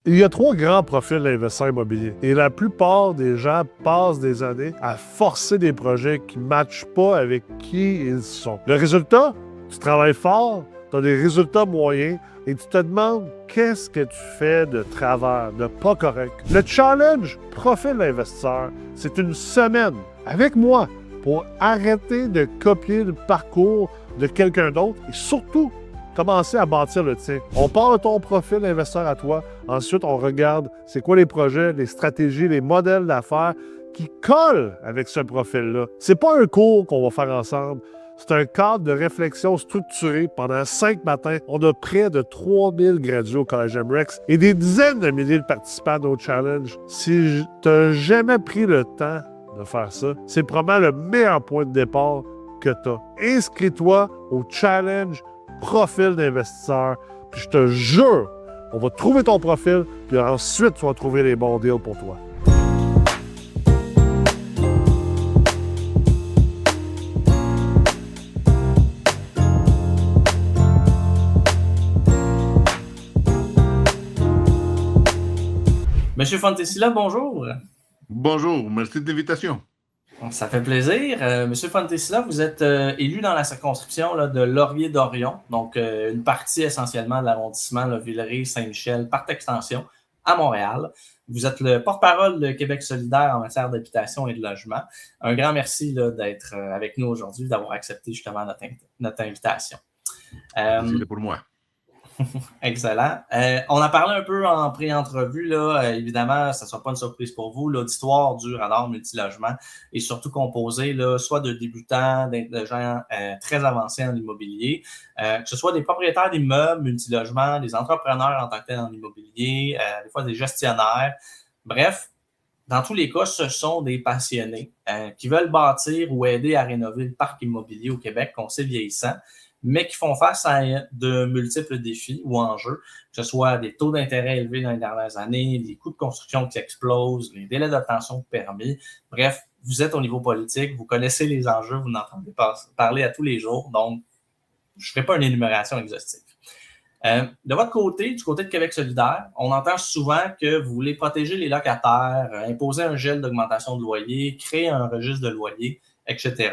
Il y a trois grands profils d'investisseurs immobiliers et la plupart des gens passent des années à forcer des projets qui ne matchent pas avec qui ils sont. Le résultat, tu travailles fort, tu as des résultats moyens et tu te demandes qu'est-ce que tu fais de travers, de pas correct. Le challenge profil d'investisseur, c'est une semaine avec moi pour arrêter de copier le parcours de quelqu'un d'autre et surtout commencer à bâtir le tien. On part de ton profil d'investisseur à toi. Ensuite, on regarde c'est quoi les projets, les stratégies, les modèles d'affaires qui collent avec ce profil-là. C'est pas un cours qu'on va faire ensemble. C'est un cadre de réflexion structuré pendant 5 matins. On a près de 3000 gradués au Collège MREX et des dizaines de milliers de participants à nos challenges. Si tu n'as jamais pris le temps de faire ça, c'est probablement le meilleur point de départ que tu as. Inscris-toi au challenge profil d'investisseur. Puis je te jure, on va trouver ton profil, puis ensuite, tu vas trouver les bons deals pour toi. Monsieur Fontesilla, bonjour. Bonjour, merci de l'invitation. Ça fait plaisir. Monsieur Fontesilla, vous êtes élu dans la circonscription là, de Laurier-Dorion, donc une partie essentiellement de l'arrondissement Villeray-Saint-Michel, par extension, à Montréal. Vous êtes le porte-parole de Québec solidaire en matière d'habitation et de logement. Un grand merci là, d'être avec nous aujourd'hui, d'avoir accepté justement notre invitation. C'est pour moi. Excellent. On a parlé un peu en pré-entrevue, là, évidemment, ça ne sera pas une surprise pour vous. L'auditoire du radar multilogement est surtout composé là, soit de débutants, de gens très avancés en immobilier, que ce soit des propriétaires d'immeubles, multilogements, des entrepreneurs en tant que tels en immobilier, des fois des gestionnaires. Bref, dans tous les cas, ce sont des passionnés qui veulent bâtir ou aider à rénover le parc immobilier au Québec, qu'on sait vieillissant, mais qui font face à de multiples défis ou enjeux, que ce soit des taux d'intérêt élevés dans les dernières années, des coûts de construction qui explosent, les délais d'obtention de permis. Bref, vous êtes au niveau politique, vous connaissez les enjeux, vous en entendez parler à tous les jours, donc je ne ferai pas une énumération exhaustive. De votre côté, du côté de Québec solidaire, on entend souvent que vous voulez protéger les locataires, imposer un gel d'augmentation de loyer, créer un registre de loyer, etc.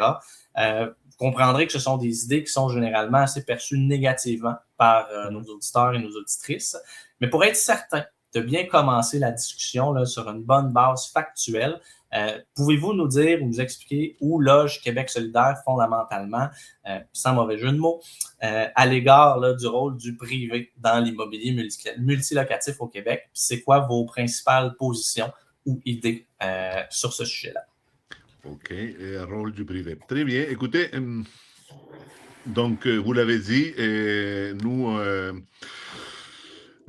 Vous comprendrez que ce sont des idées qui sont généralement assez perçues négativement par nos auditeurs et nos auditrices. Mais pour être certain de bien commencer la discussion là, sur une bonne base factuelle, pouvez-vous nous dire ou nous expliquer où loge Québec solidaire fondamentalement, sans mauvais jeu de mots, à l'égard là, du rôle du privé dans l'immobilier multilocatif au Québec? C'est quoi vos principales positions ou idées sur ce sujet-là? OK, rôle du privé. Très bien. Écoutez, donc, vous l'avez dit, nous,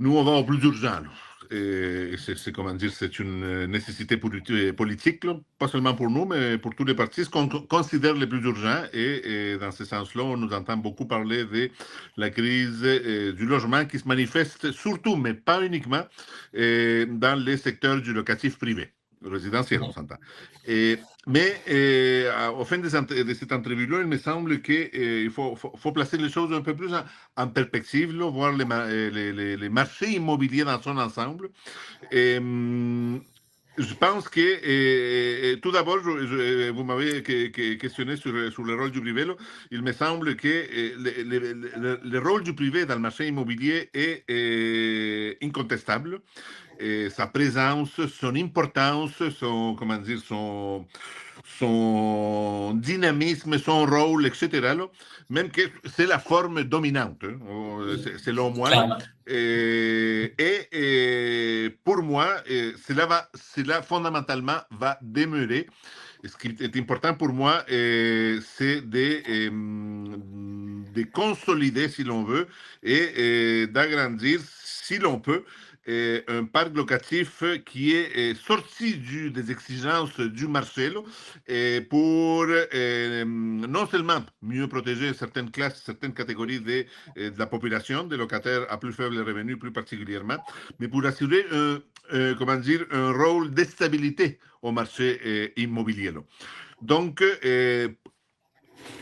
on va au plus urgent. C'est comment dire, c'est une nécessité politique, là, pas seulement pour nous, mais pour tous les partis, ce qu'on considère les plus urgents. Et dans ce sens-là, on nous entend beaucoup parler de la crise du logement qui se manifeste surtout, mais pas uniquement, dans les secteurs du locatif privé. Résidentiel, on s'entend. Mais au fin de cette entrevue-là, il me semble qu'il faut placer les choses un peu plus en perspective, là, voir les marchés immobiliers dans son ensemble. Je pense que, tout d'abord, vous m'avez questionné sur le rôle du privé. Là. Il me semble que le rôle du privé dans le marché immobilier est incontestable. Et sa présence, son importance, son dynamisme, son rôle, etc. Là, même que c'est la forme dominante, hein, selon moi. Là. Et pour moi, cela fondamentalement va demeurer. Ce qui est important pour moi, c'est de consolider, si l'on veut, et d'agrandir, si l'on peut, un parc locatif qui est sorti des exigences du marché là, pour non seulement mieux protéger certaines classes, certaines catégories de la population, des locataires à plus faible revenu plus particulièrement, mais pour assurer un rôle de stabilité au marché immobilier. Là. Donc,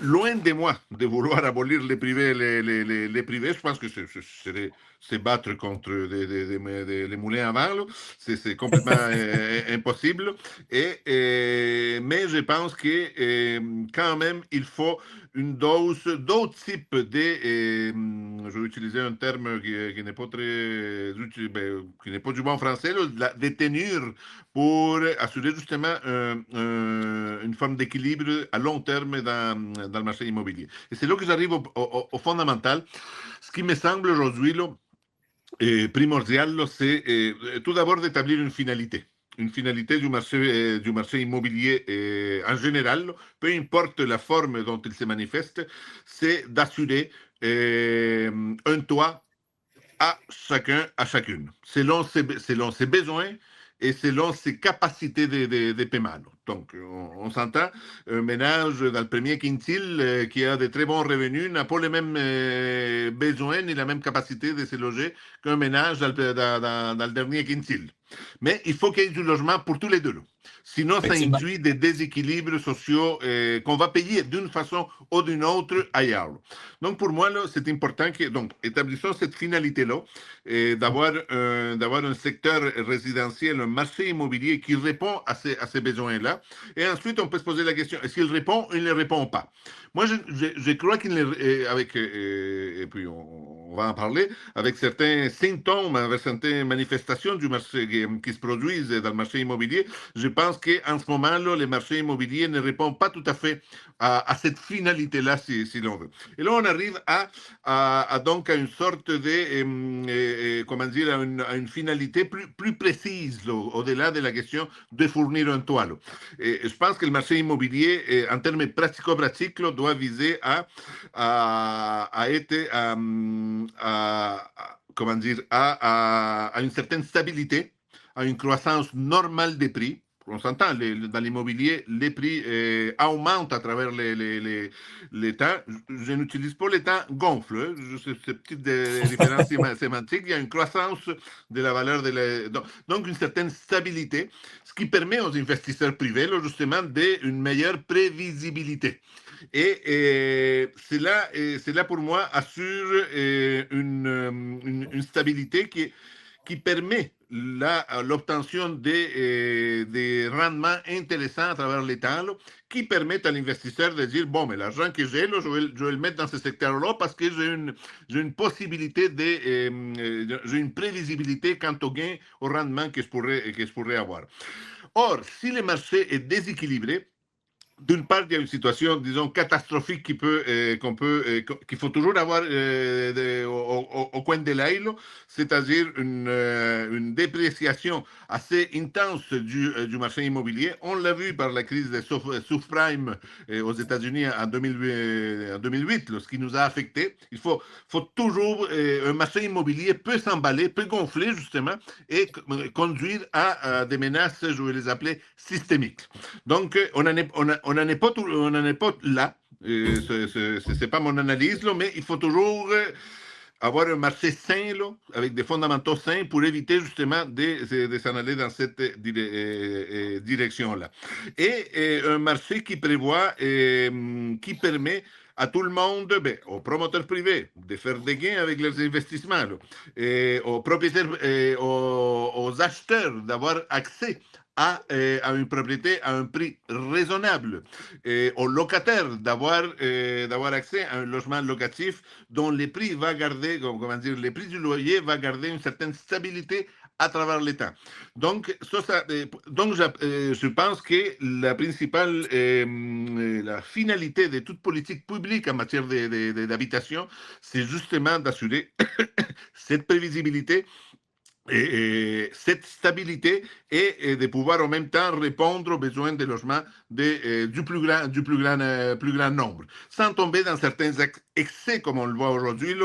loin de moi de vouloir abolir les privés, je pense que ce se battre contre les moulins à vent, là. C'est complètement impossible. Mais je pense que quand même, il faut une dose d'autres types je vais utiliser un terme qui n'est pas très, qui n'est pas du bon français, là, des tenures pour assurer justement une forme d'équilibre à long terme dans le marché immobilier. Et c'est là que j'arrive au fondamental. Ce qui me semble aujourd'hui primordial, là, c'est tout d'abord d'établir une finalité. Une finalité du marché immobilier en général, là, peu importe la forme dont il se manifeste, c'est d'assurer un toit à chacun, à chacune, selon ses besoins et selon ses capacités de paiement. Donc, on s'entend, un ménage dans le premier quintile qui a de très bons revenus n'a pas les mêmes besoins ni la même capacité de se loger qu'un ménage dans le dernier quintile. Mais il faut qu'il y ait du logement pour tous les deux. Là. Sinon, ça induit des déséquilibres sociaux qu'on va payer d'une façon ou d'une autre ailleurs. Donc, pour moi, là, c'est important que, donc, établissons cette finalité-là, d'avoir un secteur résidentiel, un marché immobilier qui répond à ces besoins-là. Et ensuite, on peut se poser la question, est-ce qu'il répond ou il ne répond pas? Moi, je crois qu'il et puis on va en parler, avec certains symptômes, avec certaines manifestations du marché qui se produisent dans le marché immobilier, je pense qu'en ce moment-là, les marchés immobiliers ne répondent pas tout à fait à cette finalité-là, si l'on veut. Et là, on arrive donc à une sorte de, comment dire, à une finalité plus précise, là, au-delà de la question de fournir un toit. Là. Et je pense que le marché immobilier, en termes pratico-pratiques, doit viser comment dire, à une certaine stabilité, à une croissance normale des prix. On s'entend, dans l'immobilier, les prix augmentent à travers les temps. Je n'utilise pas les temps gonfle, cette petite différence sémantique. Il y a une croissance de la valeur donc une certaine stabilité, ce qui permet aux investisseurs privés, là, justement, une meilleure prévisibilité. Et cela, pour moi, assure une stabilité qui permet l'obtention des rendements intéressants à travers les temps, là, qui permettent à l'investisseur de dire, bon, mais l'argent que j'ai, là, je vais le mettre dans ce secteur-là parce que j'ai une possibilité, j'ai une prévisibilité quant au gain, au rendement que je pourrais avoir. Or, si le marché est déséquilibré, d'une part, il y a une situation, disons, catastrophique qu'il faut toujours avoir au coin de l'œil, c'est-à-dire une dépréciation assez intense du marché immobilier. On l'a vu par la crise des subprimes aux États-Unis en 2008, ce qui nous a affectés. Il faut toujours, un marché immobilier peut s'emballer, peut gonfler justement et conduire à des menaces, je vais les appeler, systémiques. Donc, on n'en est pas là. C'est pas mon analyse, là, mais il faut toujours avoir un marché sain, là, avec des fondamentaux sains pour éviter justement de s'en aller dans cette direction-là. Et un marché qui prévoit, qui permet à tout le monde, aux promoteurs privés, de faire des gains avec leurs investissements, là, et aux propriétaires, aux acheteurs d'avoir accès à une propriété à un prix raisonnable, aux locataires d'avoir accès à un logement locatif dont les prix les prix du loyer va garder une certaine stabilité à travers les temps. Donc, je pense que la principale, la finalité de toute politique publique en matière d'habitation, c'est justement d'assurer cette prévisibilité et cette stabilité et de pouvoir en même temps répondre aux besoins de logement du plus grand nombre, sans tomber dans certains excès, comme on le voit aujourd'hui,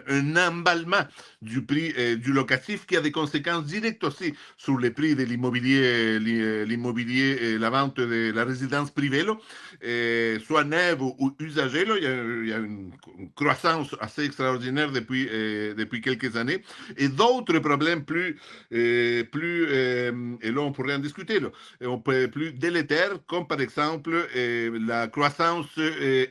un emballement du prix du locatif qui a des conséquences directes aussi sur les prix de l'immobilier et la vente de la résidence privée, là, soit neuve ou usagée. Là, il y a une croissance assez extraordinaire depuis quelques années, et d'autres problèmes et là on pourrait en discuter, là, plus délétères, comme par exemple la croissance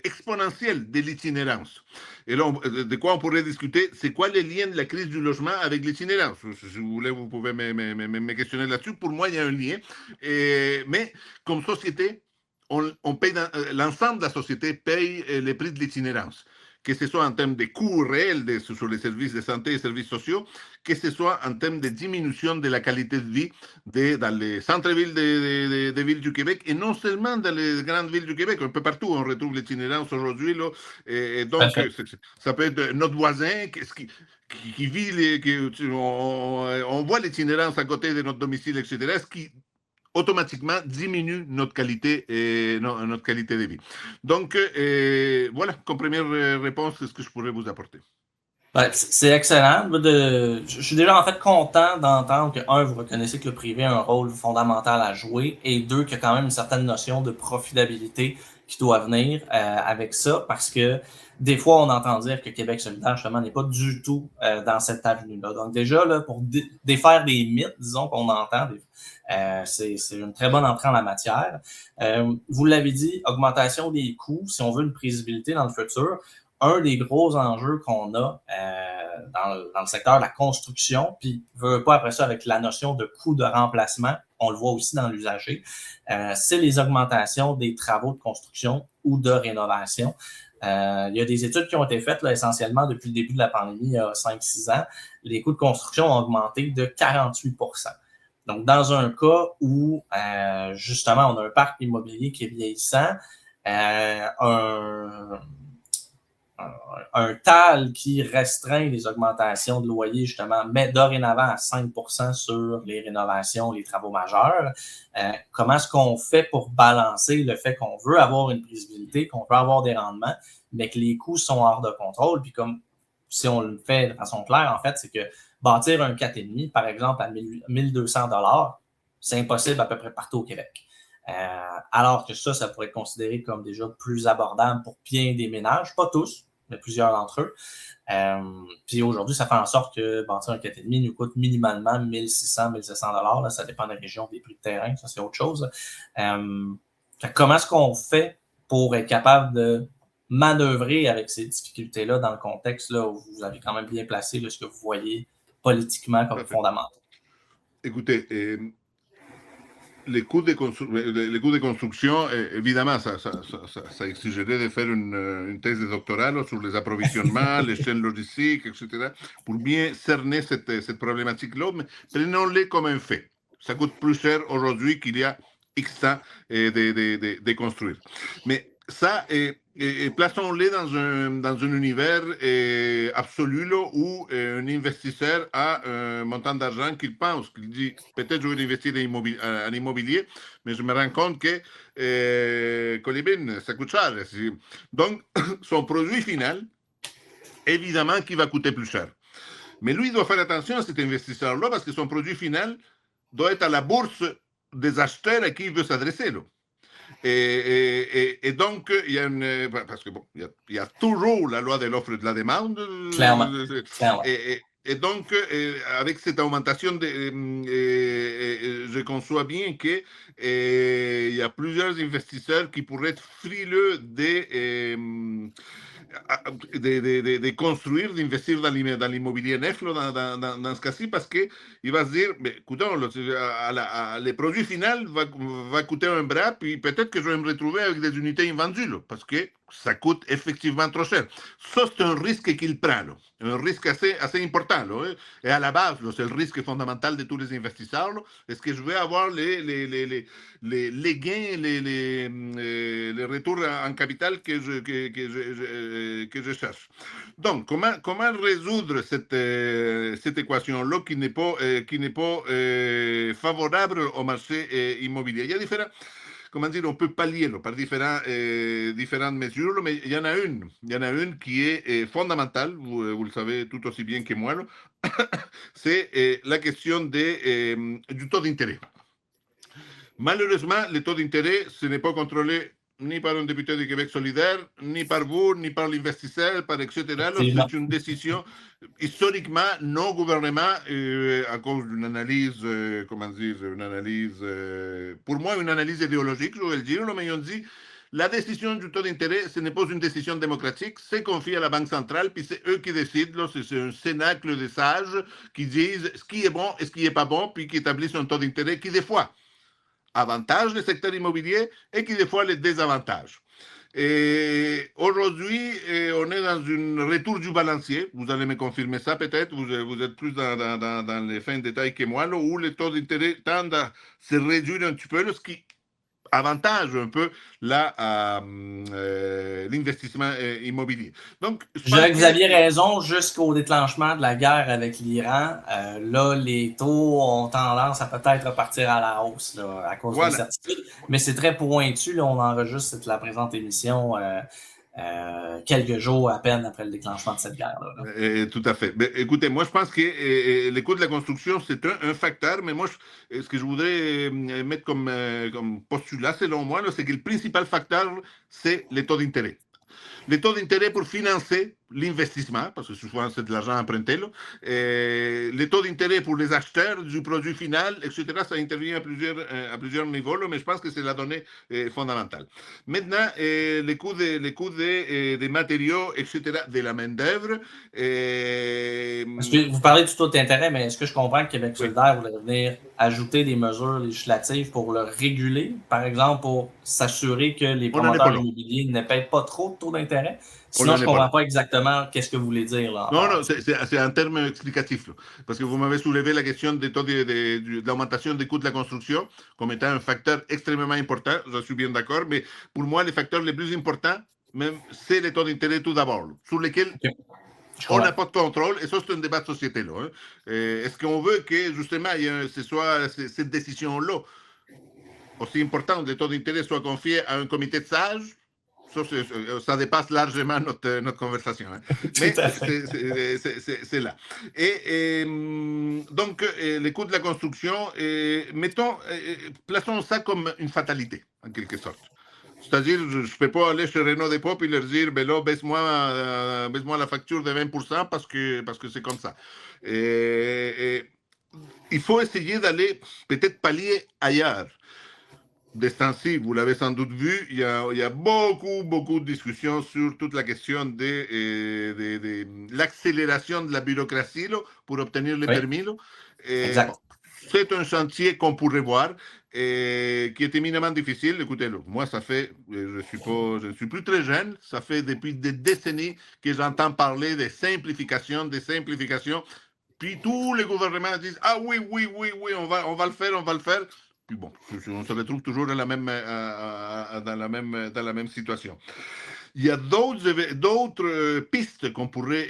exponentielle de l'itinérance. Et là, de quoi on pourrait discuter? C'est quoi les liens de la crise du logement avec l'itinérance? Si vous voulez, vous pouvez me questionner là-dessus. Pour moi, il y a un lien. Mais comme société, on paye l'ensemble de la société paye les prix de l'itinérance, que ce soit en termes de coûts réels sur les services de santé et services sociaux, que ce soit en termes de diminution de la qualité de vie dans les centres-villes des villes du Québec, et non seulement dans les grandes villes du Québec, un peu partout on retrouve l'itinérance aujourd'hui, là, et donc ça peut être notre voisin qui vit, on voit l'itinérance à côté de notre domicile, etc., ce qui automatiquement diminue notre qualité de vie. Donc, voilà, comme première réponse, c'est ce que je pourrais vous apporter. Ouais, c'est excellent. Je suis déjà en fait content d'entendre que, un, vous reconnaissez que le privé a un rôle fondamental à jouer, et deux, qu'il y a quand même une certaine notion de profitabilité qui doit venir avec ça, parce que des fois, on entend dire que Québec solidaire, justement, n'est pas du tout dans cette avenue-là. Donc déjà, là, pour défaire des mythes, disons, qu'on entend, c'est une très bonne entrée en la matière. Vous l'avez dit, augmentation des coûts, si on veut une prévisibilité dans le futur. Un des gros enjeux qu'on a dans le secteur de la construction, puis veut pas après ça avec la notion de coût de remplacement, on le voit aussi dans l'usager, c'est les augmentations des travaux de construction ou de rénovation. Il y a des études qui ont été faites là, essentiellement depuis le début de la pandémie, il y a 5-6 ans. Les coûts de construction ont augmenté de 48%. Donc, dans un cas où, justement, on a un parc immobilier qui est vieillissant, un TAL qui restreint les augmentations de loyer, justement, met dorénavant à 5% sur les rénovations, les travaux majeurs. Comment est-ce qu'on fait pour balancer le fait qu'on veut avoir une prévisibilité, qu'on veut avoir des rendements, mais que les coûts sont hors de contrôle? Puis comme si on le fait de façon claire, en fait, c'est que bâtir un 4,5, par exemple, à 1200 $, c'est impossible à peu près partout au Québec. Alors que ça pourrait être considéré comme déjà plus abordable pour bien des ménages, pas tous, mais plusieurs d'entre eux. Puis aujourd'hui, ça fait en sorte que bâtir un 4,5 nous coûte minimalement 1600-1700 $. Ça dépend des régions, des prix de terrain, ça c'est autre chose. Comment est-ce qu'on fait pour être capable de manœuvrer avec ces difficultés-là dans le contexte là, où vous avez quand même bien placé là, ce que vous voyez politiquement comme fondamental? Écoutez, les coûts de construction, évidemment, ça exigerait de faire une thèse de doctorat sur les approvisionnements, les chaînes logistiques, etc., pour bien cerner cette problématique-là, mais prenons-les comme un fait. Ça coûte plus cher aujourd'hui qu'il y a X temps de construire. Mais ça, plaçons-les dans un univers absolu là, où un investisseur a un montant d'argent qu'il pense, qu'il dit peut-être je vais investir en immobilier, mais je me rends compte que Colibine, ça coûte cher. Donc, son produit final, évidemment, qui va coûter plus cher. Mais lui, il doit faire attention à cet investisseur-là parce que son produit final doit être à la bourse des acheteurs à qui il veut s'adresser. Là. Et donc, il y a parce que bon, il y a toujours la loi de l'offre et de la demande. Clairement. Et donc, avec cette augmentation, je conçois bien qu'il y a plusieurs investisseurs qui pourraient être frileux de construire, d'investir dans l'immobilier neuf dans ce cas-ci, parce qu'il va se dire, mais écoutez, le produit final va coûter un bras, puis peut-être que je vais me retrouver avec des unités invendues, là, parce que ça coûte effectivement trop cher. Ça, c'est un risque qu'il prend, là. Un risque assez important. Là, et à la base, là, c'est le risque fondamental de tous les investisseurs. Là. Est-ce que je vais avoir les gains, les retours en capital que je cherche? Donc, comment résoudre cette équation-là qui n'est pas favorable au marché immobilier? Il y a différents... Comment dire, on peut pallier par différentes mesures, mais il y en a une qui est fondamentale, vous le savez tout aussi bien que moi, c'est la question du taux d'intérêt. Malheureusement, le taux d'intérêt, ce n'est pas contrôlé ni par un député de Québec solidaire, ni par vous, ni par l'investisseur, par etc. C'est une décision historiquement non gouvernement à cause d'une analyse, pour moi une analyse idéologique, je vais le dire, mais on dit la décision du taux d'intérêt, ce n'est pas une décision démocratique, c'est confié à la Banque centrale, puis c'est eux qui décident, c'est un cénacle de sages qui disent ce qui est bon et ce qui n'est pas bon, puis qui établissent un taux d'intérêt qui des fois avantage le secteur immobilier et qui des fois les désavantage. Et aujourd'hui, on est dans un retour du balancier. Vous allez me confirmer ça peut-être. Vous êtes plus dans les fins de détail que moi, là, où les taux d'intérêt tendent à se réduire un petit peu, ce qui avantage un peu l'investissement immobilier. Donc, je dirais que vous aviez raison jusqu'au déclenchement de la guerre avec l'Iran. Là, les taux ont tendance à peut-être repartir à la hausse là, à cause de l'incertitude. Mais c'est très pointu. Là, on enregistre la présente émission quelques jours à peine après le déclenchement de cette guerre-là. Tout à fait. Mais, écoutez, moi, je pense que les coûts de la construction, c'est un facteur, mais moi, ce que je voudrais mettre comme postulat, selon moi, c'est que le principal facteur, c'est les taux d'intérêt. Les taux d'intérêt pour financer l'investissement, parce que souvent c'est de l'argent emprunté, les taux d'intérêt pour les acheteurs du produit final, etc., ça intervient à plusieurs niveaux, mais je pense que c'est la donnée fondamentale. Maintenant, les coûts des matériaux, etc., de la main-d'œuvre. Vous parlez du taux d'intérêt, mais est-ce que je comprends que Québec solidaire voulait venir ajouter des mesures législatives pour le réguler, par exemple, pour s'assurer que les promoteurs immobiliers ne payent pas trop de taux d'intérêt? Sinon, je ne comprends pas exactement qu'est-ce que vous voulez dire. Là, non, c'est un terme explicatif. Là, parce que vous m'avez soulevé la question des taux de l'augmentation des coûts de la construction comme étant un facteur extrêmement important. Je suis bien d'accord. Mais pour moi, les facteurs les plus importants, même, c'est les taux d'intérêt tout d'abord, sur lesquels on n'a pas de contrôle. Et ça, c'est un débat de société. Là, est-ce qu'on veut que, justement, ce soit cette décision-là, aussi importante, les taux d'intérêt soient confiés à un comité de sages? Ça dépasse largement notre conversation. Hein. Mais c'est là. Et donc, les coûts de la construction, plaçons ça comme une fatalité, en quelque sorte. C'est-à-dire, je ne peux pas aller chez Renault Dépôt et leur dire, ben là, baisse-moi la facture de 20% parce que c'est comme ça. Il faut essayer d'aller peut-être pallier ailleurs. De ce temps-ci, vous l'avez sans doute vu, il y a beaucoup de discussions sur toute la question de l'accélération de la bureaucratie là, pour obtenir les permis. Là. C'est un chantier qu'on pourrait voir qui est éminemment difficile. Écoutez-le, moi, ça fait, je ne suis plus très jeune, ça fait depuis des décennies que j'entends parler de simplification. Puis tous les gouvernements disent « Ah oui, on va le faire. » Puis bon, on se retrouve toujours dans la même situation. Il y a d'autres pistes qu'on pourrait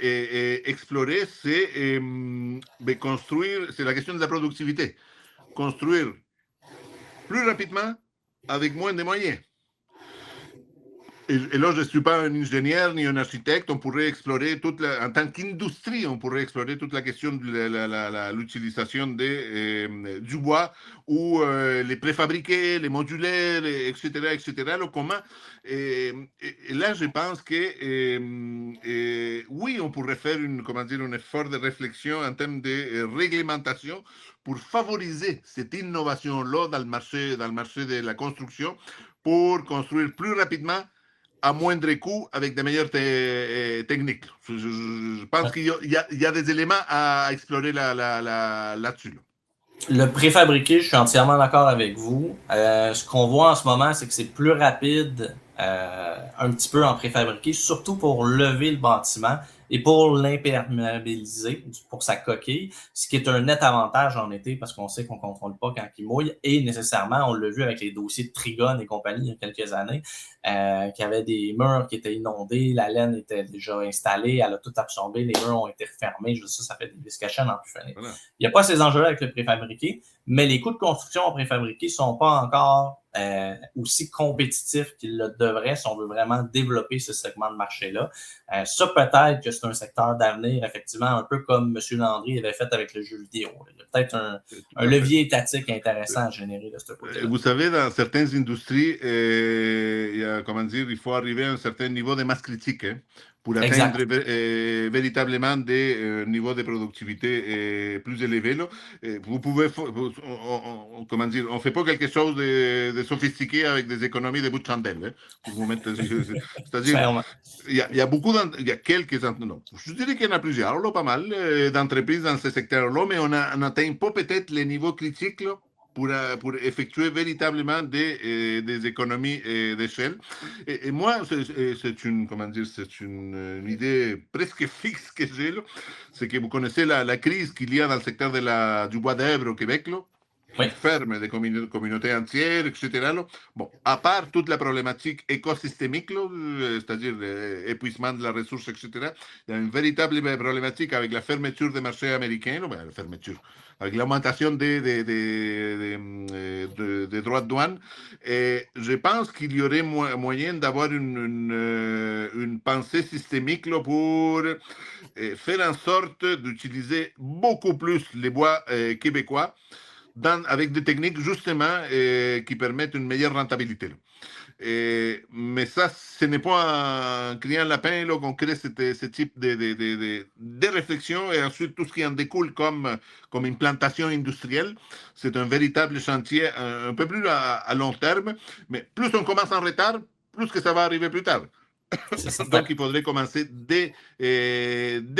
explorer, c'est construire, c'est la question de la productivité. Construire plus rapidement avec moins de moyens. Et là, je ne suis pas un ingénieur ni un architecte. On pourrait explorer en tant qu'industrie, on pourrait explorer toute la question de l'utilisation du bois ou les préfabriqués, les modulaires, etc. Là, comment et là, je pense que oui, on pourrait faire un effort de réflexion en termes de réglementation pour favoriser cette innovation-là dans le marché de la construction pour construire plus rapidement à moindre coût, avec des meilleures techniques. Je pense qu'il y a des éléments à explorer là-dessus. Le préfabriqué, je suis entièrement d'accord avec vous. Ce qu'on voit en ce moment, c'est que c'est plus rapide un petit peu en préfabriqué, surtout pour lever le bâtiment et pour l'imperméabiliser pour sa coquille, ce qui est un net avantage en été parce qu'on sait qu'on ne contrôle pas quand il mouille et nécessairement, on l'a vu avec les dossiers de Trigone et compagnie il y a quelques années, qu'il y avait des murs qui étaient inondés, la laine était déjà installée, elle a tout absorbé, les murs ont été refermés, ça fait des viscachens en plus finir. Voilà. Il n'y a pas ces enjeux-là avec le préfabriqué, mais les coûts de construction en préfabriqué ne sont pas encore aussi compétitif qu'il le devrait si on veut vraiment développer ce segment de marché-là. Ça, peut-être que c'est un secteur d'avenir, effectivement, un peu comme M. Landry avait fait avec le jeu vidéo. Il y a peut-être un levier étatique intéressant à générer de ce côté-là. Vous savez, dans certaines industries, comment dire, il faut arriver à un certain niveau de masse critique pour atteindre véritablement des niveaux de productivité plus élevés. Là. Vous pouvez, comment dire, on ne fait pas quelque chose de sophistiqué avec des économies de bout de chandelle. Pour vous mettre, c'est-à-dire, il y a beaucoup, il y a quelques, non, je dirais qu'il y en a plusieurs, là, pas mal d'entreprises dans ce secteur-là, mais on n'atteint pas peut-être les niveaux critiques là, pour effectuer véritablement des économies d'échelle. Et moi, c'est une, comment dire, c'est une idée presque fixe que j'ai, là. C'est que vous connaissez la crise qu'il y a dans le secteur du bois d'Èvre au Québec, là, qui ferme des communautés entières, etc. Là. Bon, à part toute la problématique écosystémique, là, c'est-à-dire l'épuisement de la ressource, etc., il y a une véritable problématique avec la fermeture des marchés américains, là, la fermeture, avec l'augmentation des droits de douane. Et je pense qu'il y aurait moyen d'avoir une pensée systémique là, pour faire en sorte d'utiliser beaucoup plus les bois québécois avec des techniques justement qui permettent une meilleure rentabilité. Mais ça, ce n'est pas en criant lapin là, qu'on crée ce type de réflexion et ensuite tout ce qui en découle comme implantation industrielle. C'est un véritable chantier un peu plus à long terme, mais plus on commence en retard, plus que ça va arriver plus tard. Donc, il faudrait commencer dès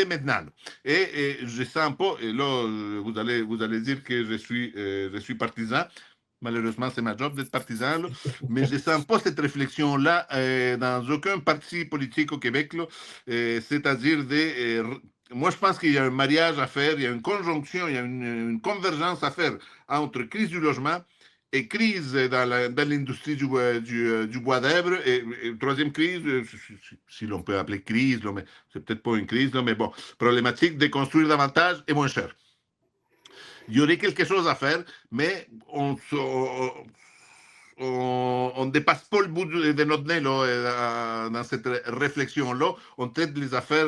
maintenant. Et je sens pas, et là, vous allez dire que je suis partisan. Malheureusement, c'est ma job d'être partisan, là. Mais je ne sens pas cette réflexion-là dans aucun parti politique au Québec. C'est-à-dire moi, je pense qu'il y a un mariage à faire, il y a une conjonction, il y a une convergence à faire entre crise du logement et crise dans l'industrie du bois d'Èvre. Et troisième crise, si l'on peut appeler crise, là, mais c'est peut-être pas une crise, là, mais bon, problématique de construire davantage et moins cher. Il y aurait quelque chose à faire, mais on ne dépasse pas le bout de notre nez là, dans cette réflexion-là. On traite les affaires,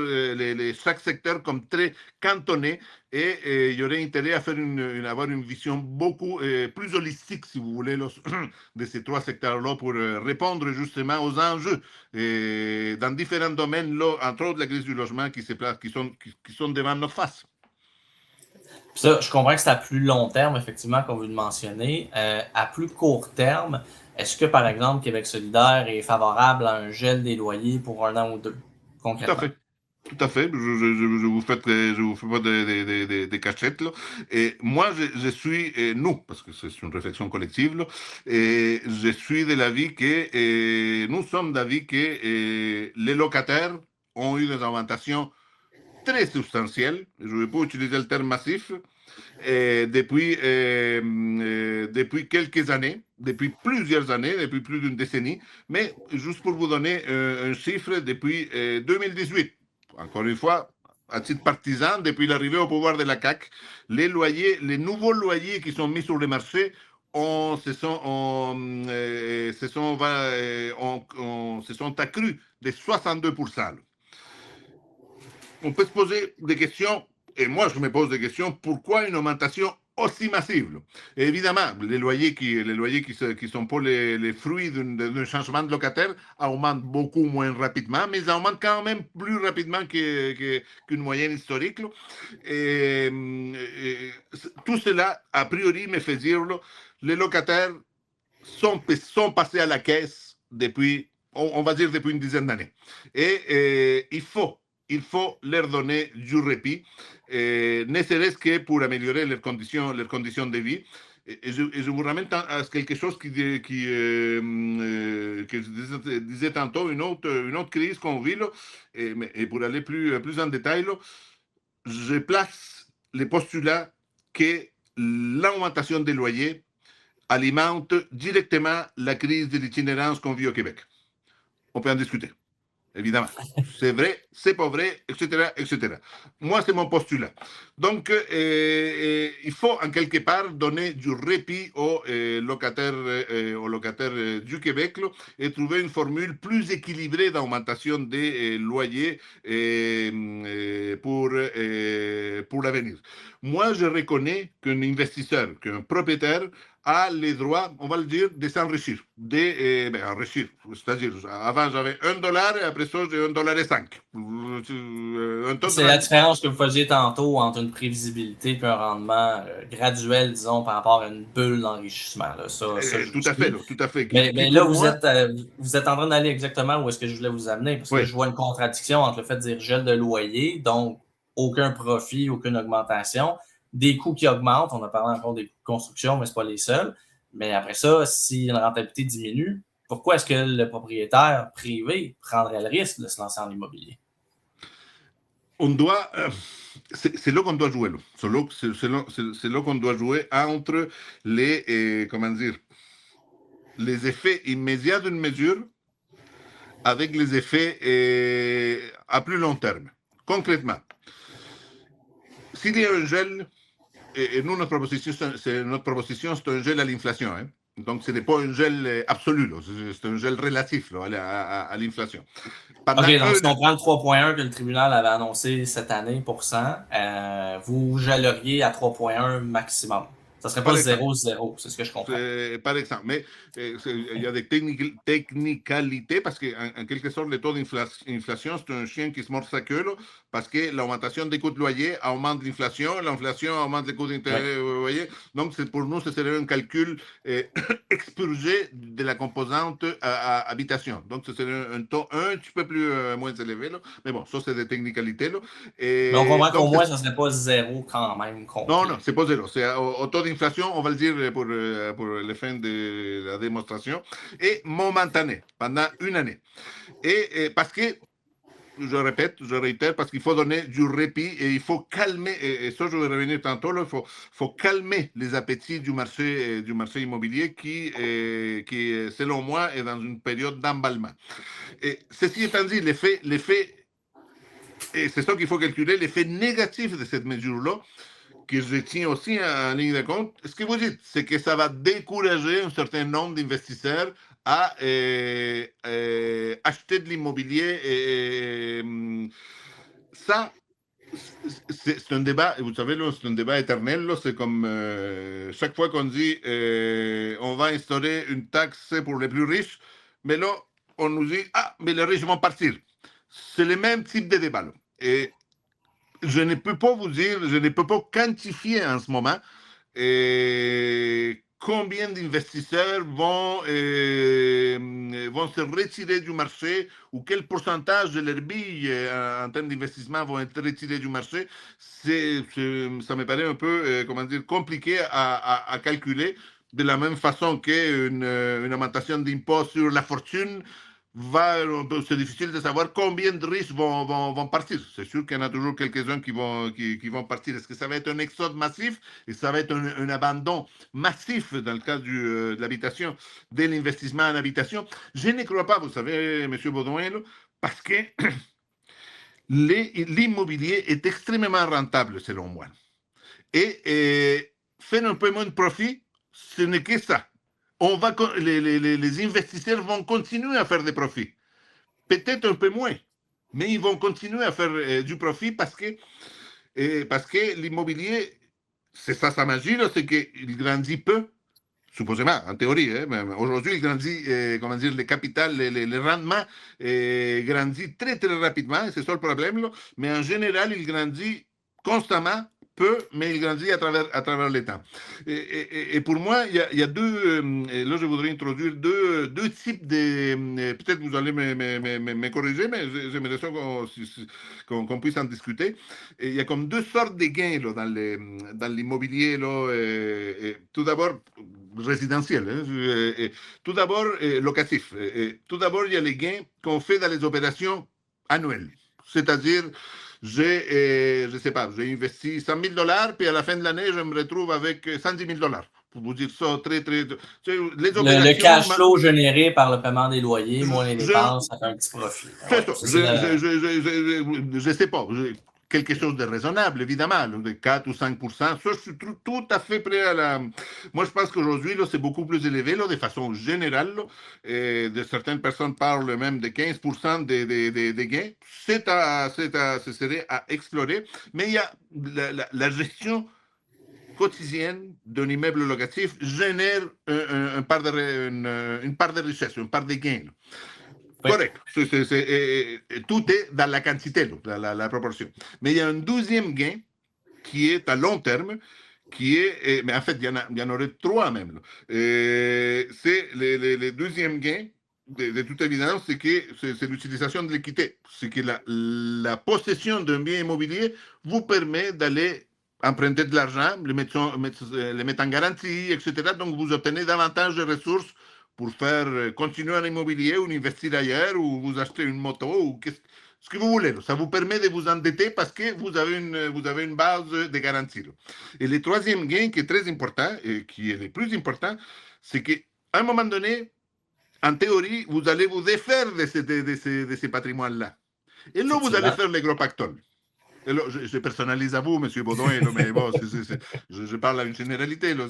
chaque secteur comme très cantonné et il y aurait intérêt à faire avoir une vision beaucoup plus holistique, si vous voulez, là, de ces trois secteurs-là pour répondre justement aux enjeux dans différents domaines, là, entre autres la crise du logement qui sont devant nos faces. Ça, je comprends que c'est à plus long terme, effectivement, qu'on veut le mentionner. À plus court terme, est-ce que, par exemple, Québec solidaire est favorable à un gel des loyers pour 1 an ou 2, concrètement? Tout à fait. Je vous fais pas des cachettes. Là. Et moi, je suis, nous, parce que c'est une réflexion collective, là, et je suis de l'avis que, nous sommes d'avis que les locataires ont eu des augmentations très substantielle, je ne vais pas utiliser le terme massif, depuis quelques années, depuis plusieurs années, depuis plus d'une décennie, mais juste pour vous donner un chiffre, depuis 2018, encore une fois, à titre partisan, depuis l'arrivée au pouvoir de la CAQ, les nouveaux loyers qui sont mis sur le marché se sont accrus de 62%. On peut se poser des questions, et moi je me pose des questions, pourquoi une augmentation aussi massive? Et évidemment, les loyers qui sont pas les fruits d'un changement de locataire augmentent beaucoup moins rapidement, mais ils augmentent quand même plus rapidement qu'une moyenne historique. Et tout cela, a priori, me fait dire, là, les locataires sont passés à la caisse depuis, on va dire, depuis une dizaine d'années. Et il faut leur donner du répit, ne serait-ce que pour améliorer leurs conditions de vie. Et je vous ramène à quelque chose que je disais tantôt, une autre crise qu'on vit, là, et pour aller plus en détail, là, je place les postulats que l'augmentation des loyers alimente directement la crise de l'itinérance qu'on vit au Québec. On peut en discuter. Évidemment. C'est vrai, c'est pas vrai, etc., etc. Moi, c'est mon postulat. Donc, il faut en quelque part donner du répit aux locataires du Québec là, et trouver une formule plus équilibrée d'augmentation des loyers pour l'avenir. Moi, je reconnais qu'un investisseur, qu'un propriétaire a les droits, on va le dire, de s'enrichir, enrichir. C'est-à-dire, avant j'avais $1 et après ça j'ai $1,05. C'est la différence que vous faisiez tantôt entre une prévisibilité et un rendement graduel, disons, par rapport à une bulle d'enrichissement. Là. Ça, tout à fait, tout à fait. Mais là, vous êtes en train d'aller exactement où est-ce que je voulais vous amener, parce que je vois une contradiction entre le fait de dire gel de loyer, donc aucun profit, aucune augmentation, des coûts qui augmentent. On a parlé encore des coûts de construction, mais ce n'est pas les seuls. Mais après ça, si une rentabilité diminue, pourquoi est-ce que le propriétaire privé prendrait le risque de se lancer en immobilier? On doit, c'est là qu'on doit jouer. C'est là qu'on doit jouer entre comment dire, les effets immédiats d'une mesure avec les effets à plus long terme. Concrètement, s'il y a un gel, et nous, notre proposition, c'est un gel à l'inflation. Hein. Donc, ce n'est pas un gel absolu, c'est un gel relatif à l'inflation. OK, donc si on prend le 3,1 que le tribunal avait annoncé cette année vous geleriez à 3,1 maximum. Ça ne serait pas 0,0, c'est ce que je comprends. Par exemple, mais il y a des technicalités parce qu'en quelque sorte, le taux d'inflation, c'est un chien qui se mord sa queue là, parce que l'augmentation des coûts de loyer augmente l'inflation augmente les coûts d'intérêt, vous voyez. Donc, pour nous, ce serait un calcul expurgé de la composante habitation. Donc, ce serait un taux un petit peu moins élevé. Là. Mais bon, ça, c'est des technicalités. Là. Mais on comprend qu'au moins, ça ne serait pas 0 quand même. Non, c'est pas 0. C'est au taux d'inflation, on va le dire pour les fins de la démonstration, et momentané, pendant une année. Et parce que, je réitère, parce qu'il faut donner du répit et il faut calmer, et ça je vais revenir tantôt, il faut calmer les appétits du marché immobilier qui, selon moi, est dans une période d'emballement. Et ceci étant dit, l'effet, et c'est ça qu'il faut calculer, l'effet négatif de cette mesure-là, que je tiens aussi en ligne de compte, ce que vous dites, c'est que ça va décourager un certain nombre d'investisseurs à acheter de l'immobilier. Ça, c'est un débat, et vous savez, là, c'est un débat éternel. Là, c'est comme chaque fois qu'on dit on va instaurer une taxe pour les plus riches, mais là, on nous dit mais les riches vont partir. C'est le même type de débat. Là. Et je ne peux pas vous dire, je ne peux pas quantifier en ce moment combien d'investisseurs vont se retirer du marché ou quel pourcentage de leurs billes en termes d'investissement vont être retirés du marché. Ça me paraît un peu compliqué à calculer, de la même façon qu'une augmentation d'impôt sur la fortune. C'est difficile de savoir combien de riches vont partir. C'est sûr qu'il y en a toujours quelques-uns qui vont partir. Est-ce que ça va être un exode massif et ça va être un abandon massif dans le cas de l'habitation, de l'investissement en habitation? Je ne crois pas, vous savez, M. Baudouin, parce que l'immobilier est extrêmement rentable, selon moi. Et faire un peu moins de profit, ce n'est que ça. Les investisseurs vont continuer à faire des profits. Peut-être un peu moins, mais ils vont continuer à faire du profit parce que l'immobilier, c'est ça sa magie, c'est qu'il grandit peu, supposément, en théorie. Mais aujourd'hui, il grandit, le capital, les rendements grandit très, très rapidement, c'est ça le problème. Là. Mais en général, il grandit constamment, peu, mais il grandit à travers le temps. Et pour moi, il y a deux, là je voudrais introduire deux types de, peut-être vous allez me corriger, mais j'aimerais ça qu'on puisse en discuter. Et il y a comme deux sortes de gains là, dans l'immobilier. Tout d'abord, résidentiel, tout d'abord locatif. Tout d'abord, il y a les gains qu'on fait dans les opérations annuelles, c'est-à-dire je sais pas, j'ai investi $100,000, puis à la fin de l'année, je me retrouve avec $110,000. pour vous dire ça, très, très. Les Le opérations. cash flow généré par le paiement des loyers, moins les Je- dépenses, ça fait un petit profit. C'est Ouais, ça. ça, c'est le- Je sais pas. Quelque chose de raisonnable, évidemment, de 4 ou 5%. Ça, je suis tout à fait prêt à la. Moi, je pense qu'aujourd'hui, là, c'est beaucoup plus élevé, là, de façon générale. Là, et certaines personnes parlent même de 15% des gains. Ce serait à explorer. Mais il y a la gestion quotidienne d'un immeuble locatif génère une part de richesse, une part de gains. Là. Oui. Correct. Tout est dans la quantité, dans la proportion. Mais il y a un deuxième gain qui est à long terme, qui est, mais en fait, il y en aurait trois même. Là. C'est les deuxième gain, de toute évidence, c'est que c'est l'utilisation de l'équité. C'est que la possession d'un bien immobilier vous permet d'aller emprunter de l'argent, le mettre en garantie, etc. Donc, vous obtenez davantage de ressources pour faire continuer en immobilier ou investir ailleurs ou vous acheter une moto ou ce que vous voulez. Ça vous permet de vous endetter parce que vous avez une base de garantie. Et le troisième gain qui est très important et qui est le plus important, c'est qu'à un moment donné, en théorie, vous allez vous défaire de ces patrimoines-là. Et là, vous allez faire les gros pactoles. Et là, je personnalise à vous, M. Baudouin, là, mais bon, je parle à une généralité. Là,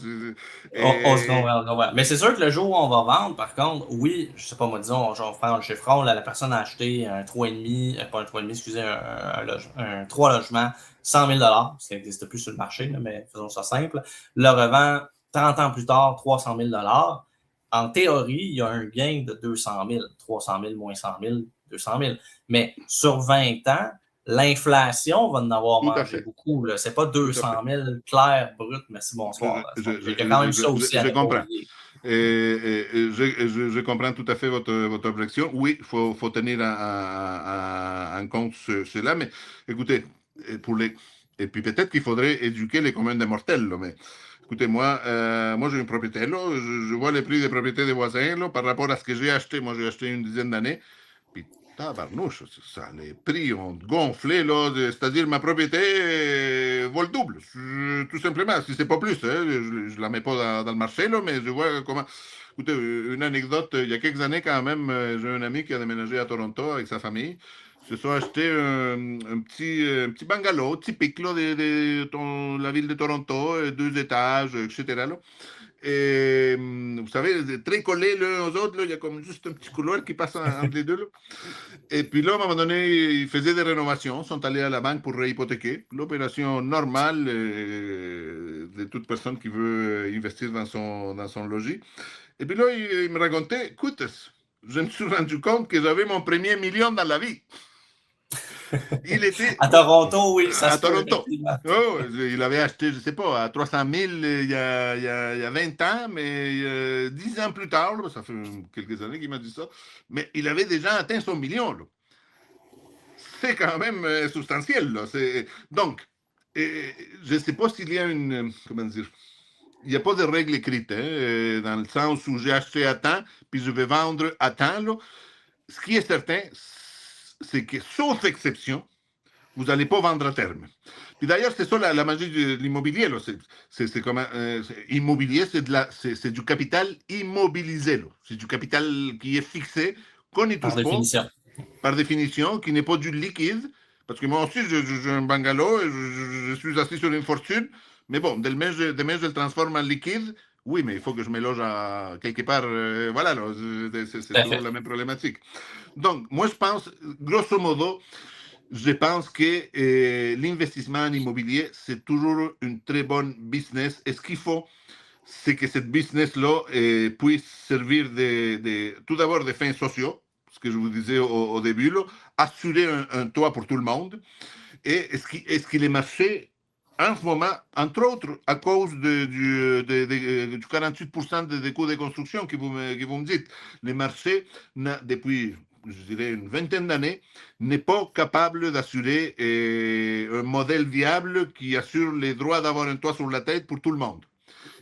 On se comprend. Mais c'est sûr que le jour où on va vendre, par contre, oui, je sais pas, moi, disons, genre, faire un chiffron, là, la personne a acheté un 3,5, pas un 3,5, excusez, un 3 logements, 100 000 $, ça n'existe plus sur le marché, là, mais faisons ça simple, le revend 30 ans plus tard, 300 000 $. En théorie, il y a un gain de 200 000, 300 000 moins 100 000, 200 000. Mais sur 20 ans, l'inflation va en avoir tout à mangé fait. beaucoup. C'est pas 200 000 clair, brut, merci, bonsoir. Il y a quand même ça aussi à comprends. oublier. Je comprends tout à fait votre objection. Oui, il faut tenir en compte cela, mais écoutez, et puis peut-être qu'il faudrait éduquer les communs des mortels, là, mais écoutez, moi j'ai une propriété, là, je vois les prix des propriétés des voisins là, par rapport à ce que j'ai acheté. Moi, j'ai acheté une dizaine d'années. Puis, tabarnouche, ça, les prix ont gonflé, là, c'est-à-dire ma propriété vaut le double, tout simplement, si c'est pas plus. Hein, je la mets pas dans le marché, là, mais je vois comment. Écoutez, une anecdote, il y a quelques années quand même, j'ai un ami qui a déménagé à Toronto avec sa famille. Ils se sont achetés un petit bungalow typique là, de la ville de Toronto, 2 étages, etc. Là. Et vous savez, très collés l'un aux autres, là, il y a comme juste un petit couloir qui passe entre les deux. Là. Et puis là, à un moment donné, ils faisaient des rénovations, sont allés à la banque pour réhypothéquer. L'opération normale de toute personne qui veut investir dans son logis. Et puis là, il me racontait, écoute, je me suis rendu compte que j'avais mon premier million dans la vie. Il était À Toronto, oui, ça à se peut, Toronto. effectivement. Oh, il avait acheté, je ne sais pas, à 300 000 il y a 20 ans, mais 10 ans plus tard, là, ça fait quelques années qu'il m'a dit ça, mais il avait déjà atteint son million. Là. C'est quand même substantiel. Là. Donc, je ne sais pas s'il y a une. Comment dire? Il n'y a pas de règle écrite, hein, dans le sens où j'ai acheté à temps, puis je vais vendre à temps. Là. Ce qui est certain, c'est que, sauf exception, vous n'allez pas vendre à terme. Puis d'ailleurs, c'est ça la magie de l'immobilier. Là. C'est comme immobilier, c'est du capital immobilisé. Là. C'est du capital qui est fixé, qu'on n'y touche Par définition. par définition, qui n'est pas du liquide. Parce que moi aussi, j'ai un bungalow, et je suis assis sur une fortune. Mais bon, demain, je le transforme en liquide. Oui, mais il faut que je me loge quelque part. Voilà, là, c'est toujours la même problématique. Donc, moi, je pense, grosso modo, je pense que l'investissement en immobilier, c'est toujours une très bonne business. Et ce qu'il faut, c'est que cette business-là puisse servir tout d'abord des fins sociaux, ce que je vous disais au début, là, assurer un toit pour tout le monde. Et est-ce qu'il est marché en ce moment, entre autres, à cause du 48% des coûts de construction que vous me dites. Les marchés, depuis, je dirais, une vingtaine d'années, n'est pas capable d'assurer un modèle viable qui assure les droits d'avoir un toit sur la tête pour tout le monde.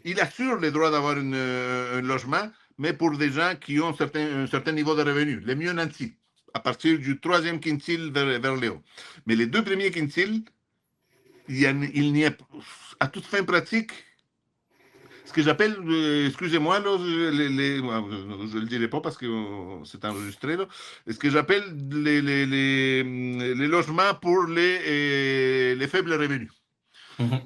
Il assure les droits d'avoir un logement, mais pour des gens qui ont un certain niveau de revenus, les mieux nantis, à partir du troisième quintile vers le haut. Mais les 2 premiers quintiles, il n'y a, à toute fin pratique, ce que j'appelle, excusez-moi, là, je ne le dirai pas parce que c'est enregistré, là, ce que j'appelle les logements pour les faibles revenus.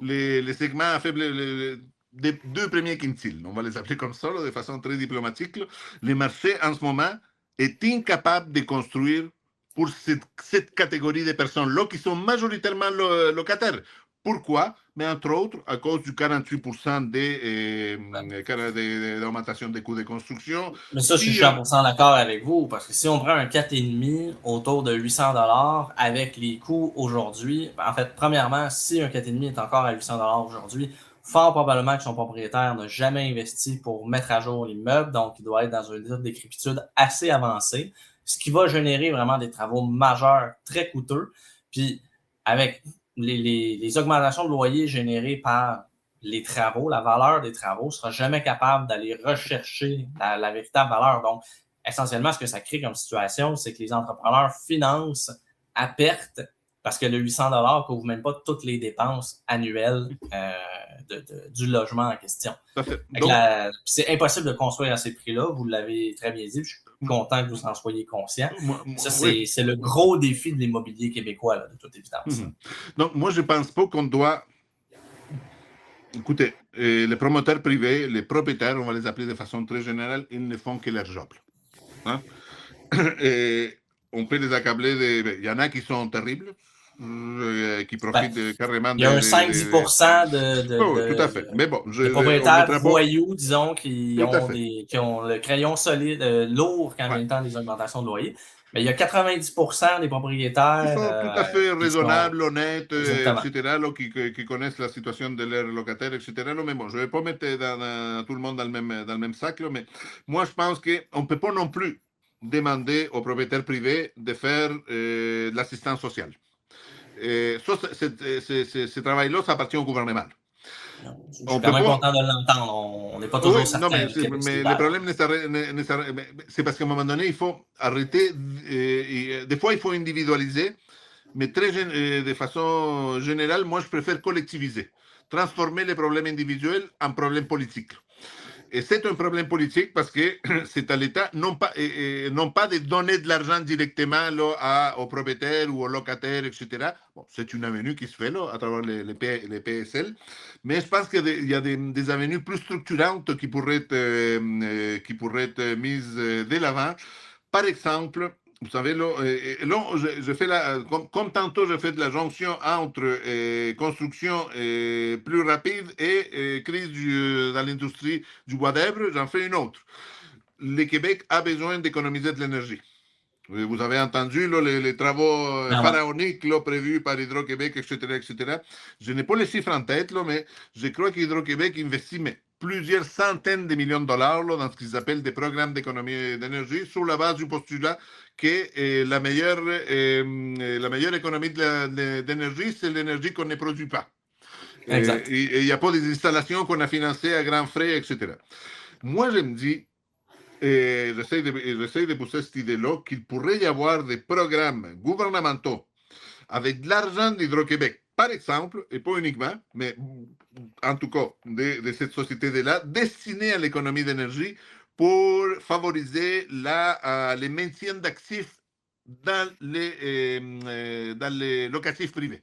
Les segments à faible, des deux premiers quintiles, on va les appeler comme ça, là, de façon très diplomatique. Là. Le marché, en ce moment, est incapable de construire pour cette catégorie de personnes-là qui sont majoritairement locataires. Pourquoi? Mais entre autres, à cause du 48% d'augmentation des coûts de construction. Mais ça, je suis 100% d'accord avec vous, parce que si on prend un 4,5 autour de 800 $ avec les coûts aujourd'hui, en fait, premièrement, si un 4,5 est encore à 800 $ aujourd'hui, fort probablement que son propriétaire n'a jamais investi pour mettre à jour l'immeuble, donc il doit être dans un état de décrépitude assez avancé, ce qui va générer vraiment des travaux majeurs très coûteux. Puis, avec les augmentations de loyer générées par les travaux, la valeur des travaux, ne sera jamais capable d'aller rechercher la véritable valeur. Donc, essentiellement, ce que ça crée comme situation, c'est que les entrepreneurs financent à perte parce que le 800 $ ne couvre même pas toutes les dépenses annuelles du logement en question. C'est impossible de construire à ces prix-là, vous l'avez très bien dit, je suis content que vous en soyez conscient. Ça, c'est le gros défi de l'immobilier québécois, là, de toute évidence. Donc, moi, je ne pense pas qu'on doit... Écoutez, les promoteurs privés, les propriétaires, on va les appeler de façon très générale, ils ne font que leur job. Hein? Et on peut les accabler il y en a qui sont terribles, qui profitent carrément il y a un 5-10% tout à fait. Mais bon, de propriétaires voyous, disons, qui ont le crayon solide, lourd quand même temps des augmentations de loyer. Mais il y a 90% des propriétaires qui sont tout à fait raisonnables, honnêtes, etc., là, qui connaissent la situation de leurs locataires, etc. Là, mais bon, je ne vais pas mettre tout le monde dans le même sac, là, mais moi, je pense qu'on ne peut pas non plus demander aux propriétaires privés de faire de l'assistance sociale. Ce travail-là, ça appartient au gouvernement. Je suis quand même content de l'entendre. On n'est pas toujours certain. Non, mais le problème, c'est parce qu'à un moment donné, il faut arrêter. Des fois, il faut individualiser, mais de façon générale, moi, je préfère collectiviser. Transformer les problèmes individuels en problèmes politiques. Et c'est un problème politique parce que c'est à l'État non pas de donner de l'argent directement là, aux propriétaires ou aux locataires, etc. Bon, c'est une avenue qui se fait là, à travers les PSL, mais je pense qu'il y a des avenues plus structurantes qui pourraient être mises de l'avant. Par exemple, vous savez, là, je fais comme tantôt, je fais de la jonction entre construction plus rapide et crise dans l'industrie du bois d'Èbre, j'en fais une autre. Le Québec a besoin d'économiser de l'énergie. Vous avez entendu là, les travaux pharaoniques là, prévus par Hydro-Québec, etc., etc. Je n'ai pas les chiffres en tête, là, mais je crois qu'Hydro-Québec investit plusieurs centaines de millions de dollars là, dans ce qu'ils appellent des programmes d'économie d'énergie sur la base du postulat que la meilleure économie d'énergie, c'est l'énergie qu'on ne produit pas. Exact. Et il n'y a pas des installations qu'on a financées à grands frais, etc. Moi, je me dis, et j'essaie de pousser cette idée-là, qu'il pourrait y avoir des programmes gouvernementaux avec de l'argent d'Hydro-Québec, par exemple, et pas uniquement, mais en tout cas de cette société-là, destinés à l'économie d'énergie pour favoriser les maintiens d'actifs dans les locatifs privés.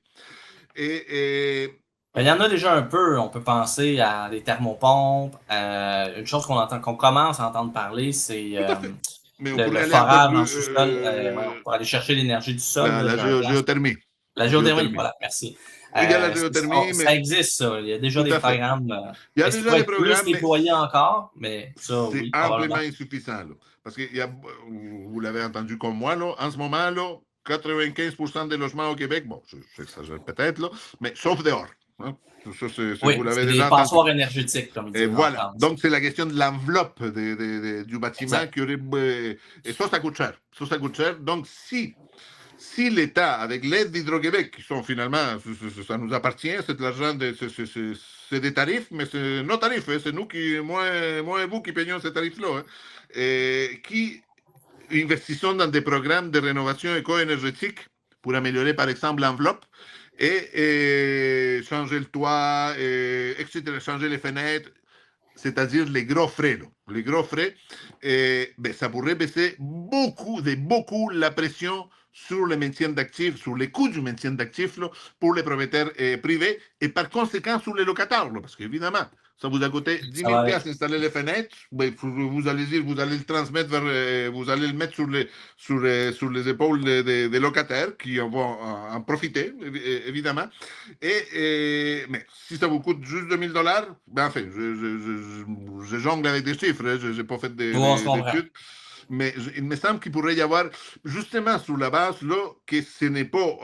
Il y en a déjà un peu. On peut penser à des thermopompes. Une chose qu'on commence à entendre parler, c'est le forage en sous-sol pour aller chercher l'énergie du sol. La géothermie. La géothermie, voilà, merci. Il y a la géothermie, ça existe, ça. Il y a déjà des programmes. Il y a déjà des programmes, plus déployés encore, mais ça, c'est amplement insuffisant. Là. Parce que vous l'avez entendu comme moi, là, en ce moment, là, 95% des logements au Québec, bon, j'exagère peut-être, là, mais sauf dehors. Hein. Ça, oui, c'est des passoires énergétiques, comme ils disent. Et voilà. Donc, c'est la question de l'enveloppe du bâtiment qui aurait. Et ça coûte cher. Ça coûte cher. Donc, si l'État, avec l'aide d'Hydro-Québec, qui sont finalement, ça nous appartient, c'est de l'argent, c'est des tarifs, mais c'est nos tarifs, hein, c'est nous moi et vous qui payons ces tarifs-là, hein, et qui investissons dans des programmes de rénovation éco-énergétique pour améliorer, par exemple, l'enveloppe et changer le toit, etc., changer les fenêtres. c'est-à-dire les gros frais. Là. Les gros frais, ça pourrait baisser beaucoup la pression sur le maintien d'actifs, sur les coûts du maintien d'actifs là, pour les propriétaires privés et par conséquent sur les locataires. Là, parce qu'évidemment, ça vous a coûté 10 000 $ d'installer les fenêtres, vous allez le transmettre vous allez le mettre sur les épaules des locataires qui vont en profiter, évidemment. Mais si ça vous coûte juste 2 000 $, enfin, je jongle avec des chiffres, je n'ai pas fait d'études. Mais il me semble qu'il pourrait y avoir, justement sur la base là, que ce n'est pas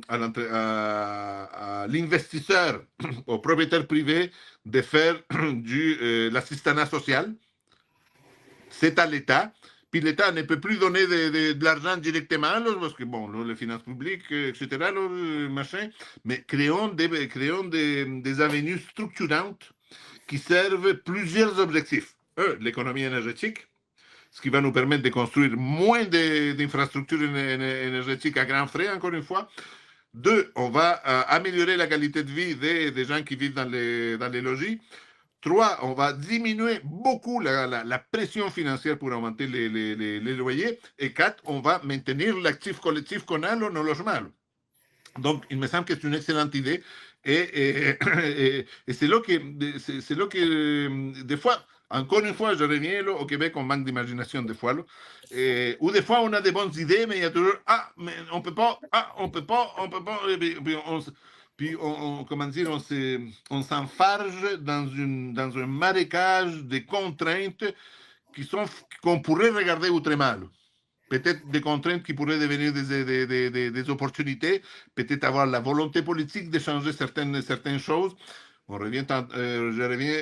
à l'investisseur, au propriétaire privé, de faire l'assistanat social. C'est à l'État. Puis l'État ne peut plus donner de l'argent directement, là, parce que, bon, là, les finances publiques, etc., là, machin, mais créons des avenues structurantes qui servent plusieurs objectifs. L'économie énergétique, ce qui va nous permettre de construire moins d'infrastructures énergétiques à grands frais, encore une fois. 2, on va améliorer la qualité de vie des gens qui vivent dans les logis. 3, on va diminuer beaucoup la pression financière pour augmenter les loyers. Et 4, on va maintenir l'actif collectif qu'on a, nos logements. Donc, il me semble que c'est une excellente idée. Et c'est là que, des fois, encore une fois, je reviens là, au Québec, on manque d'imagination des fois. Là, ou des fois, on a des bonnes idées, mais il y a toujours « Ah, mais on peut pas, on peut pas. » Puis comment dire, on s'enfarge dans un marécage de contraintes qu'on pourrait regarder autrement. Là. Peut-être des contraintes qui pourraient devenir des opportunités, peut-être avoir la volonté politique de changer certaines choses. Je reviens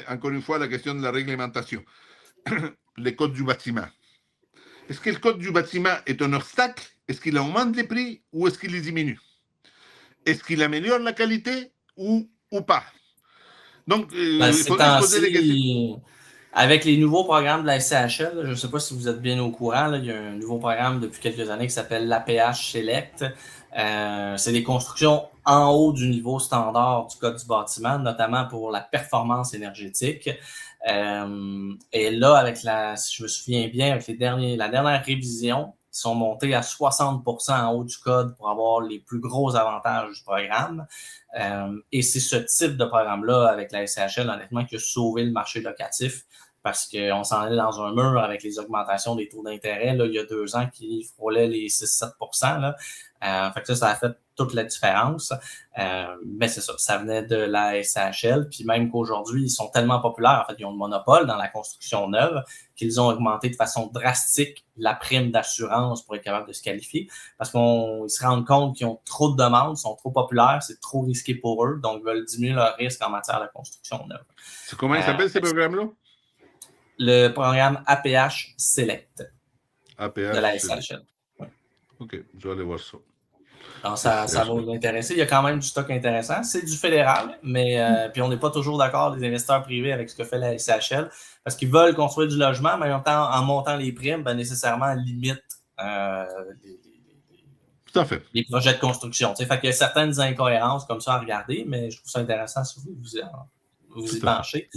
encore une fois à la question de la réglementation. Le code du bâtiment. Est-ce que le code du bâtiment est un obstacle? Est-ce qu'il augmente les prix ou est-ce qu'il les diminue? Est-ce qu'il améliore la qualité ou pas? Donc, il faudrait se poser des questions. Avec les nouveaux programmes de la SCHL, je ne sais pas si vous êtes bien au courant, là, il y a un nouveau programme depuis quelques années qui s'appelle l'APH Select. C'est des constructions en haut du niveau standard du code du bâtiment, notamment pour la performance énergétique. Et là, si je me souviens bien, avec la dernière révision, ils sont montés à 60% en haut du code pour avoir les plus gros avantages du programme. Et c'est ce type de programme-là, avec la SCHL, honnêtement, qui a sauvé le marché locatif parce qu'on s'en allait dans un mur avec les augmentations des taux d'intérêt là, il y a 2 ans qui frôlaient les 6-7%. Là. Fait que ça a fait toute la différence. Mais c'est ça, ça venait de la SCHL. Puis même qu'aujourd'hui, ils sont tellement populaires, en fait, ils ont le monopole dans la construction neuve, qu'ils ont augmenté de façon drastique la prime d'assurance pour être capable de se qualifier. Parce qu'ils se rendent compte qu'ils ont trop de demandes, sont trop populaires, c'est trop risqué pour eux, donc ils veulent diminuer leur risque en matière de construction neuve. Comment il s'appelle ces programmes-là? Le programme APH Select APH de la SCHL. Ouais. OK, je vais aller voir ça. Alors, ça va vous intéresser. Il y a quand même du stock intéressant. C'est du fédéral, mais puis on n'est pas toujours d'accord, les investisseurs privés, avec ce que fait la SCHL, parce qu'ils veulent construire du logement, mais en montant les primes, nécessairement limite les projets de construction. Fait qu'il y a certaines incohérences comme ça à regarder, mais je trouve ça intéressant si vous y penchez.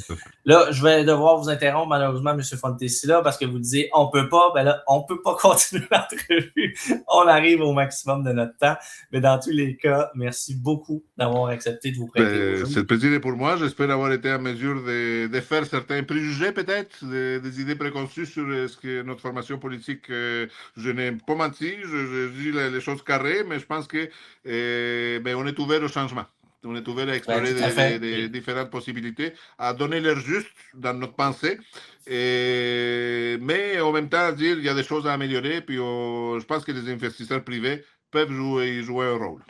Là, je vais devoir vous interrompre malheureusement, M. Fontesilla, parce que vous disiez on peut pas, là, on peut pas continuer l'entrevue. On arrive au maximum de notre temps. Mais dans tous les cas, merci beaucoup d'avoir accepté de vous prêter. C'est le plaisir pour moi. J'espère avoir été en mesure de faire certains préjugés, peut-être, des idées préconçues sur ce que notre formation politique. Je n'ai pas menti, je dis les choses carrées, mais je pense que on est ouvert au changement. On est ouvert à explorer des différentes possibilités, à donner l'air juste dans notre pensée, mais en même temps dire qu'il y a des choses à améliorer, puis je pense que les investisseurs privés peuvent jouer un rôle.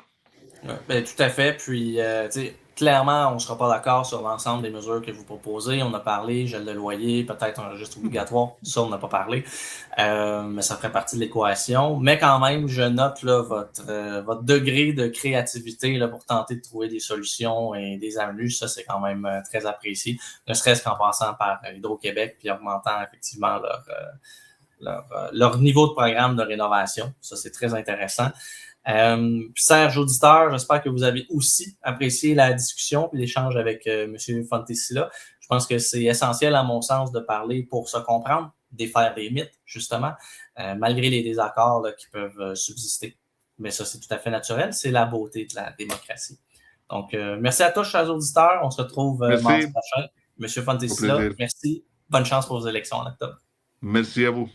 Tout à fait, puis clairement, on ne sera pas d'accord sur l'ensemble des mesures que vous proposez. On a parlé, gel de loyer, peut-être un registre obligatoire, ça on n'a pas parlé, mais ça ferait partie de l'équation. Mais quand même, je note là, votre degré de créativité là, pour tenter de trouver des solutions et des avenues. Ça, c'est quand même très apprécié, ne serait-ce qu'en passant par Hydro-Québec puis augmentant effectivement leur niveau de programme de rénovation. Ça, c'est très intéressant. Serge auditeur, j'espère que vous avez aussi apprécié la discussion et l'échange avec M. Fontesilla. Je pense que c'est essentiel, à mon sens, de parler pour se comprendre, défaire les mythes, justement, malgré les désaccords là, qui peuvent subsister. Mais ça, c'est tout à fait naturel. C'est la beauté de la démocratie. Donc, merci à tous, chers auditeurs. On se retrouve mardi prochain. Monsieur Fontecilla, merci. Bonne chance pour vos élections en octobre. Merci à vous.